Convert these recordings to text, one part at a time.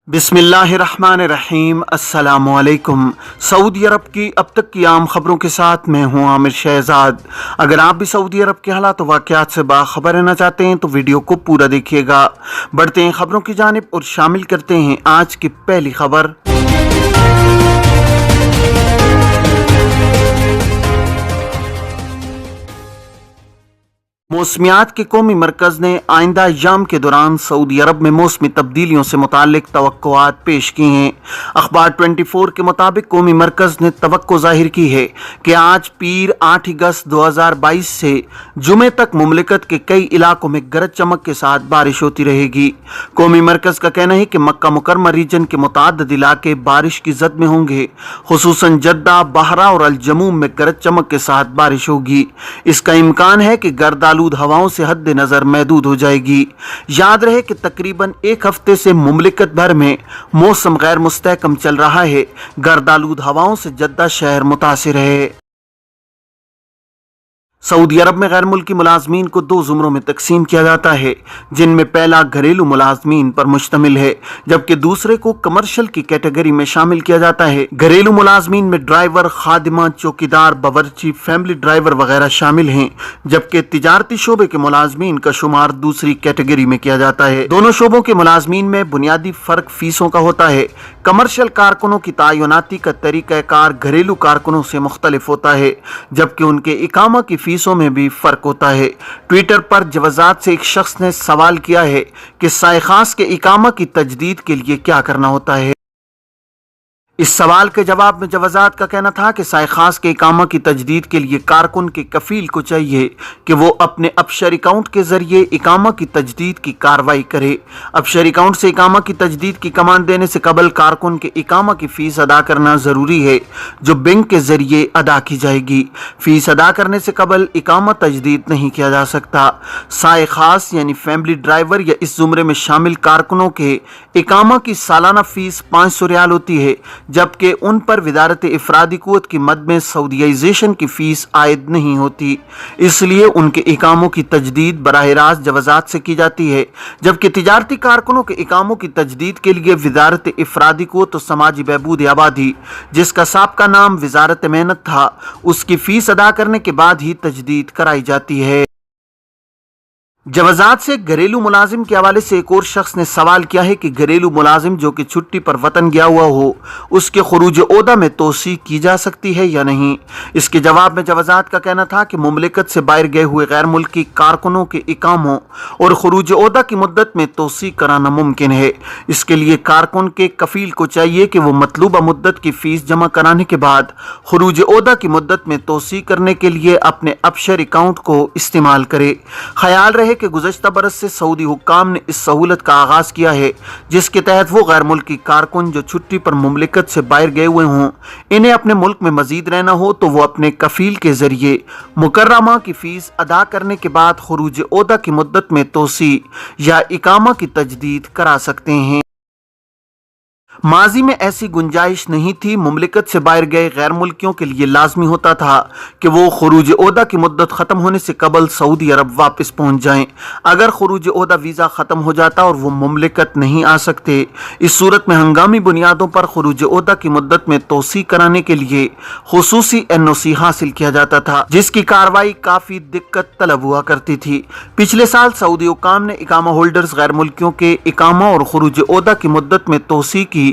बिस्मिल्लाहिर्रहमानिर्रहीम। अस्सलामुअलैकुम। सऊदी अरब की अब तक की आम खबरों के साथ मैं हूं आमिर शहजाद। अगर आप भी सऊदी अरब के हालात व वाक़यात से बाखबर रहना चाहते हैं तो वीडियो को पूरा देखिएगा। बढ़ते हैं खबरों की जानिब और शामिल करते हैं आज की पहली खबर। मौसमियात के कौमी मरकज़ ने आइंदा अय्याम के दौरान सऊदी अरब में मौसमी तब्दीलियों से मुताल्लिक तवक्कुआत पेश की हैं। अखबार 24 के मुताबिक कौमी मरकज़ ने तवक्को ज़ाहिर की है कि आज पीर 8 अगस्त 2022 से जुमे तक मुमलिकत के कई इलाकों में गरज चमक के साथ बारिश होती रहेगी। कौमी मरकज़ का कहना है कि मक्का मुकरमा रीजन के मुतअद्दिद इलाके बारिश की जद में होंगे, खुसूसन जद्दा, बहरा और अल-जमूम में गरज चमक के साथ बारिश होगी। इसका इम्कान है कि गर्द आलूद हवाओं से हद नज़र महदूद हो जाएगी। याद रहे कि तकरीबन एक हफ्ते से मुमलिकत भर में मौसम गैर मुस्तहकम चल रहा है। गर्द आलूद हवाओं से जद्दा शहर मुतासिर है। सऊदी अरब में गैर मुल्की मुलाजमीन को दो जुमरों में तकसीम किया जाता है, जिनमें पहला घरेलू मुलाजमीन पर मुश्तमिल है, जबकि दूसरे को कमर्शियल की कैटेगरी में शामिल किया जाता है। घरेलू मुलाजमीन में ड्राइवर, खादिमा, चौकीदार, बावर्ची, फैमिली ड्राइवर वगैरह शामिल हैं, जबकि तिजारती शोबे के मुलाजमीन का शुमार दूसरी कैटेगरी में किया जाता है। दोनों शोबों के मुलाजमीन में बुनियादी फर्क फीसों का होता है। कमर्शियल कारकुनों की तयनाती का तरीक़ाकार घरेलू कारकुनों से मुख्तलिफ होता है, जबकि उनके इकामा की फीसों में भी फर्क होता है। ट्विटर पर जवाजात से एक शख्स ने सवाल किया है कि साए खास के इकामा की तजदीद के लिए क्या करना होता है। इस सवाल के जवाब में जवाजात का कहना था कि साए खास के इकामा की तजदीद के लिए कारकुन के कफील को चाहिए कि वो अपने अपशर अकाउंट के जरिए इकामा की तजदीद की कार्रवाई करे। अपशर अकाउंट से इकामा की तजदीद की कमांड देने से कबल कारकुन के इकामा की फीस अदा करना ज़रूरी है, जो बैंक के जरिए अदा की जाएगी। फीस अदा करने से कबल इकामा तजदीद नहीं किया जा सकता। साए खास यानी फैमिली ड्राइवर या इस जुमरे में शामिल कारकुनों के इकामा की सालाना फीस 500 रियाल होती है, जबकि उन पर विदारत इफरादी कुव्वत की मद में सऊदीयाइजेशन की फीस आयद नहीं होती, इसलिए उनके इकामों की तजदीद बराह रास्त जवाजात से की जाती है। जबकि तिजारती कारकुनों के इकामों की तजदीद के लिए विदारत इफरादी कुव्वत और समाजी बहबूद आबादी, जिसका साबका नाम वजारत मेहनत था, उसकी फीस अदा करने के बाद ही तजदीद कराई जाती है। जवाजात से घरेलू मुलाजिम के हवाले से एक और शख्स ने सवाल किया है कि घरेलू मुलाजिम जो कि छुट्टी पर वतन गया हुआ हो, उसके खुरूज ओहदा में तोसी की जा सकती है या नहीं। इसके जवाब में जवाजात का कहना था कि मुमलिकत से बाहर गए हुए गैर मुल्की कारकुनों के इकामों और खुरूज ओहदा की मुद्दत में तोसी कराना मुमकिन है। इसके लिए कारकुन के कफील को चाहिए कि वो मतलूबा मुद्दत की फीस जमा कराने के बाद खुरूज ओहदा की मुद्दत में तोसी करने के लिए अपने अपशर अकाउंट को इस्तेमाल करे। ख्याल रहे कि गुज़श्ता बरस से सऊदी हुक्काम ने इस सहूलत का आगाज किया है, जिसके तहत वो गैर मुल्की कारकुन जो छुट्टी पर मुमलिकत से बाहर गए हुए हों, इन्हें अपने मुल्क में मजीद रहना हो तो वो अपने कफील के जरिए मुकर्रमा की फीस अदा करने के बाद खुरूज ओहदा की मुद्दत में तोसी या इकामा की तजदीद करा सकते हैं। माजी में ऐसी गुंजाइश नहीं थी। मुमलिकत से बाहर गए गैर मुल्कियों के लिए लाजमी होता था कि वो खुरूज ओहदा की मुद्दत ख़त्म होने से कबल सऊदी अरब वापस पहुँच जाएं। अगर खुरूज ओहदा वीज़ा ख़त्म हो जाता और वो मुमलिकत नहीं आ सकते, इस सूरत में हंगामी बुनियादों पर खुरूज ओहदा की मुद्दत में तोसी कराने के लिए खुसूसी NOC हासिल किया जाता था, जिसकी कार्रवाई काफ़ी दिक्कत तलब हुआ करती थी। पिछले साल सऊदी हुक्काम ने इकामा होल्डर्स गैर मुल्कियों के इकामा और खुरूज ओहदा की मुद्दत में तोसी की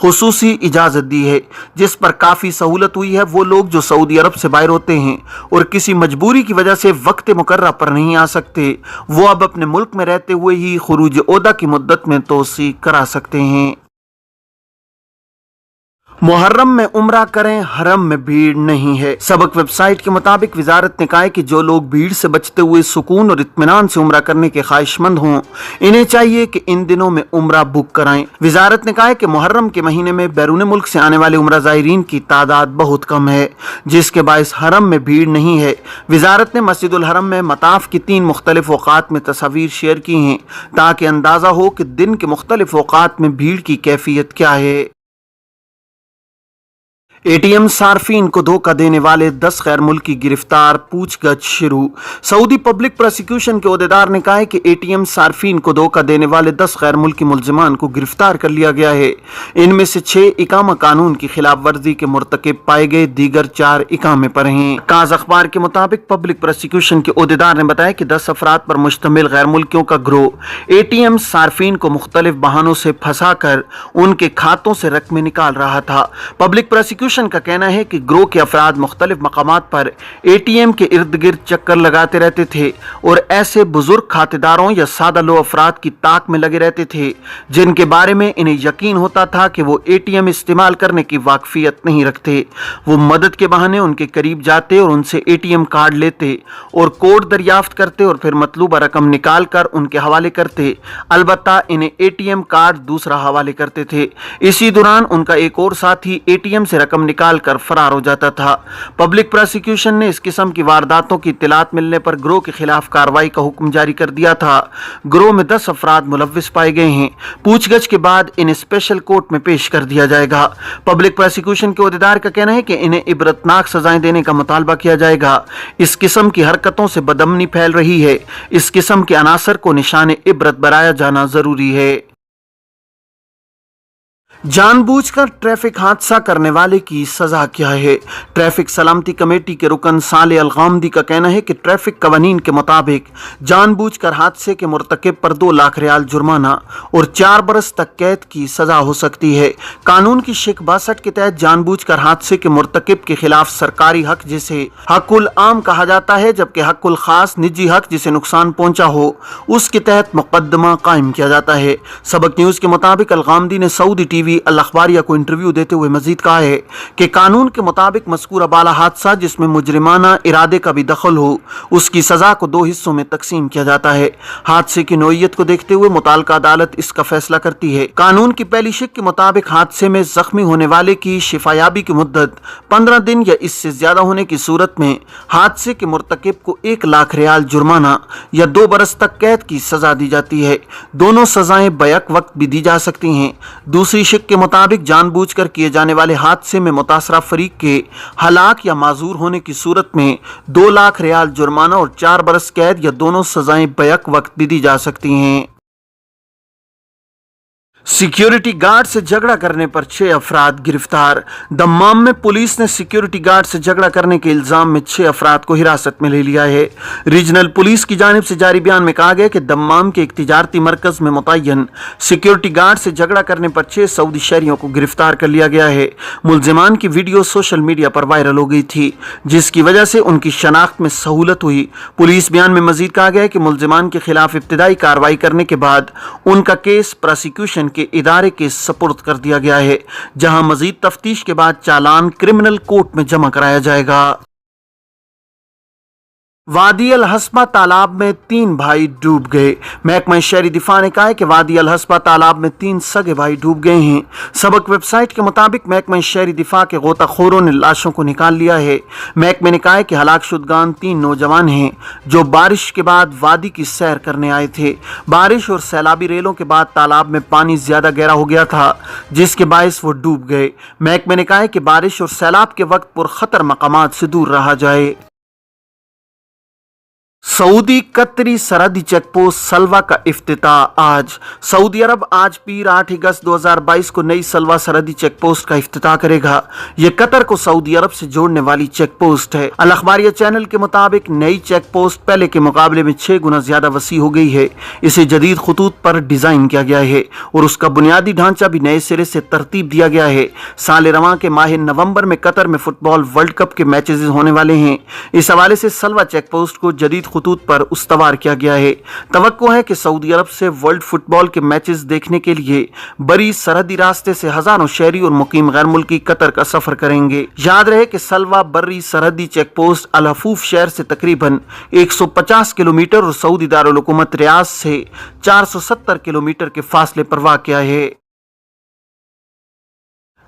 खुसूसी इजाजत दी है, जिस पर काफी सहूलत हुई है। वो लोग जो सऊदी अरब से बाहर होते हैं और किसी मजबूरी की वजह से वक्त मुकर्रर पर नहीं आ सकते, वो अब अपने मुल्क में रहते हुए ही खुरूज ओहदा की मुद्दत में तोसी करा सकते हैं। मुहर्रम में उम्रा करें, हरम में भीड़ नहीं है। सबक वेबसाइट के मुताबिक वजारत ने कहा है कि जो लोग भीड़ से बचते हुए सुकून और इत्मीनान से उम्रा करने के ख्वाहिशमंद हों, इन्हें चाहिए कि इन दिनों में उम्रा बुक कराएं। वजारत ने कहा है कि मुहर्रम के महीने में बैरून मुल्क से आने वाले उम्रा ज़ायरीन की तादाद बहुत कम है, जिसके बायस हरम में भीड़ नहीं है। वजारत ने मस्जिदुल हरम में मताफ की 3 मुख्तलिफ औक़ात में तस्वीर शेयर की हैं, ताकि अंदाज़ा हो कि दिन के मुख्तलिफ औक़ात में भीड़ की कैफियत क्या है। एटीएम सार्फिन को धोखा देने वाले 10 गैर मुल्की गिरफ्तार, पूछगछ शुरू। सऊदी पब्लिक प्रोसिक्यूशन के ओहदेदार ने कहा है कि एटीएम सार्फिन को धोखा देने वाले 10 गैर मुल्की मुल्जिमान को गिरफ्तार कर लिया गया है। इनमें से 6 इकामा कानून की खिलाफ वर्जी के मुर्तकिब पाए गए, दीगर 4 इकामे पर हैं। काज अखबार के मुताबिक पब्लिक प्रोसिक्यूशन के ओहदेदार ने बताया कि 10 अफराद पर मुश्तमिल गैर मुल्कियों का गिरोह एटीएम सार्फिन को मुख्तलिफ बहानों से फंसा कर उनके खातों से रकमें निकाल रहा था। पब्लिक प्रोसिक्यूशन का कहना है कि ग्रोह के अफराद मुख्तलिफ मकामात पर एटीएम के इर्द गिर्द चक्कर लगाते रहते थे और ऐसे बुजुर्ग खातेदारों या सादा लो अफराद की ताक में लगे रहते थे जिनके बारे में इन्हें यकीन होता था कि वो एटीएम इस्तेमाल करने की वाकफियत नहीं रखते। वो मदद के बहाने उनके करीब जाते और उनसे एटीएम कार्ड लेते और कोड दरियाफ्त करते और फिर मतलूबा रकम निकाल कर उनके हवाले करते। अलबत्ता इन्हें एटीएम कार्ड दूसरा हवाले करते थे। इसी दौरान उनका एक और साथी एटीएम से रकम निकाल कर फरार हो जाता था। पब्लिक प्रोसिक्यूशन ने इस किस्म की वारदातों की इत्तलात मिलने पर गिरोह के खिलाफ कार्रवाई का हुक्म जारी कर दिया था। गिरोह में 10 अफराद मुलव्विस पाए गए हैं। पूछगछ के बाद इन्हें स्पेशल कोर्ट में पेश कर दिया जाएगा। पब्लिक प्रोसिक्यूशन के ओहदेदार का कहना है कि इन्हें इबरतनाक सजाएं देने का मुतालबा किया जाएगा। इस किस्म की हरकतों से बदअमनी फैल रही है। इस किस्म के अनासर को निशाने इबरत बनाया जाना जरूरी है। जानबूझकर ट्रैफिक हादसा करने वाले की सजा क्या है? ट्रैफिक सलामती कमेटी के रुकन साले अल गामदी का कहना है कि ट्रैफिक कवानीन के मुताबिक जानबूझकर हादसे के मुर्तकिब पर 2 लाख रियाल जुर्माना और 4 बरस तक कैद की सजा हो सकती है। कानून की शिक 62 के तहत जानबूझकर हादसे के मुर्तकिब के खिलाफ सरकारी हक जिसे हकुल आम कहा जाता है, जबकि हकुल खास निजी हक जिसे नुकसान पहुंचा हो उसके तहत मुकदमा कायम किया जाता है। सबक न्यूज के मुताबिक अल गामदी ने सऊदी टीवी अल अखबारिया को इंटरव्यू देते हुए मजीद कहा है कि कानून के मुताबिक मज़कूरा बाला हादसा जिसमें मुजरिमाना इरादे का भी दखल हो उसकी सजा को 2 हिस्सों में तकसीम किया जाता है। हादसे की नौइयत को देखते हुए मुताल्लिका अदालत इसका फैसला करती है। कानून की पहली शिक के मुताबिक हादसे में जख्मी होने वाले की शिफायाबी की मुद्दत 15 दिन या इससे ज्यादा होने की सूरत में हादसे के मुर्तकिब को 1 लाख रियाल जुर्माना या 2 बरस तक कैद की सजा दी जाती है। दोनों सजाएं बैक वक्त भी दी जा सकती हैं। दूसरी शिक के मुताबिक जानबूझकर किए जाने वाले हादसे में मुतासरा फरीक के हलाक या माजूर होने की सूरत में 2 लाख रियाल जुर्माना और 4 बरस कैद या दोनों सजाएं बैक वक्त भी दी जा सकती हैं। सिक्योरिटी गार्ड से झगड़ा करने पर 6 अफराद गिरफ्तार। दम्माम में पुलिस ने सिक्योरिटी गार्ड से झगड़ा करने के इल्जाम में 6 अफराद को हिरासत में ले लिया है। रीजनल पुलिस की जानिब से जारी बयान में कहा गया कि दम्माम के एक तिजारती मरकज में मुतय्यन सिक्योरिटी गार्ड से झगड़ा करने पर 6 सऊदी शहरियों को गिरफ्तार कर लिया गया है। मुल्जिमान की वीडियो सोशल मीडिया पर वायरल हो गई थी जिसकी वजह से उनकी शनाख्त में सहूलत हुई। पुलिस बयान में मजीद कहा गया कि मुल्जिमान के खिलाफ इब्तिदाई कार्रवाई करने के बाद उनका केस प्रोसिक्यूशन के इदारे के सपुर्द कर दिया गया है, जहां मजीद तफ्तीश के बाद चालान क्रिमिनल कोर्ट में जमा कराया जाएगा। वादी अल हस्बा तालाब में 3 भाई डूब गए। महकमा शहरी दिफा ने कहा है कि वादी अल हस्बा तालाब में 3 सगे भाई डूब गए हैं। सबक वेबसाइट के मुताबिक महकमा शहरी दिफा के गोताखोरों ने लाशों को निकाल लिया है। महकमे ने कहा है कि हलाक शुदगान 3 नौजवान हैं जो बारिश के बाद वादी की सैर करने आए थे। बारिश और सैलाबी रेलों के बाद तालाब में पानी ज्यादा गहरा हो गया था जिसके बायस वो डूब गए। महकमे ने कहा है कि बारिश और सैलाब के वक्त पुरखतर मकामात से दूर रहा जाए। सऊदी कतरी सरहदी चेकपोस्ट सलवा का इफ्तिताह आज। सऊदी अरब आज पीर 8 अगस्त 2022 को नई सलवा सरहदी चेकपोस्ट का इफ्तिताह करेगा। यह कतर को सऊदी अरब से जोड़ने वाली चेकपोस्ट है। अल अखबारिया चैनल के मुताबिक नई चेकपोस्ट पहले के मुकाबले में 6 गुना ज्यादा वसी हो गई है। इसे जदीद खतूत पर डिजाइन किया गया है और उसका बुनियादी ढांचा भी नए सिरे से तरतीब दिया गया है। साल रवां के माह नवंबर में कतर में फुटबॉल वर्ल्ड कप के मैचेस होने वाले हैं। इस हवाले से सलवा चेकपोस्ट को जदीद खतूत पर उस्तवार किया गया है। तवक्को है कि सऊदी अरब से वर्ल्ड फुटबॉल के मैचेस देखने के लिए बड़ी सरहदी रास्ते से हजारों शहरी और मुकीम गैर मुल्की कतर का सफर करेंगे। याद रहे कि सलवा बर्री सरहदी चेकपोस्ट अल हफूफ शहर से तकरीबन 150 किलोमीटर और सऊदी दारुल हुकूमत रियाद से 470 किलोमीटर के फासले पर वाक़या है।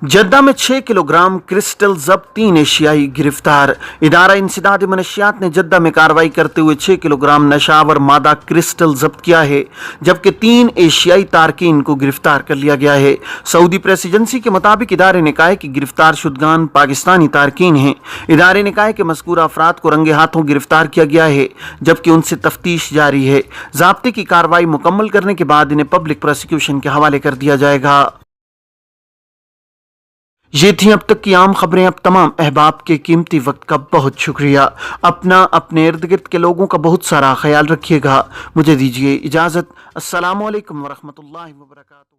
जद्दा में 6 किलोग्राम क्रिस्टल जब्त, 3 एशियाई गिरफ्तार। इदारा इंसदाद मनशियात ने जद्दा में कार्रवाई करते हुए 6 किलोग्राम नशावर मादा क्रिस्टल जब्त किया है, जबकि 3 एशियाई तारकीन को गिरफ्तार कर लिया गया है। सऊदी प्रेस एजेंसी के मुताबिक इदारे ने कहा है कि गिरफ्तार शुदगान पाकिस्तानी तारकीन हैं। इदारे ने कहा है कि मज़कूरा अफराद को रंगे हाथों गिरफ्तार किया गया है, जबकि उनसे तफ्तीश जारी है। ज़ाब्ते की कार्रवाई मुकम्मल करने के बाद इन्हें पब्लिक प्रोसिक्यूशन के हवाले कर दिया जाएगा। ये थी अब तक की आम खबरें। अब तमाम अहबाब के कीमती वक्त का बहुत शुक्रिया। अपना, अपने इर्द गिर्द के लोगों का बहुत सारा ख्याल रखिएगा। मुझे दीजिए इजाज़त। अस्सलामु अलैकुम वरहमतुल्लाहि वबरकातुहू।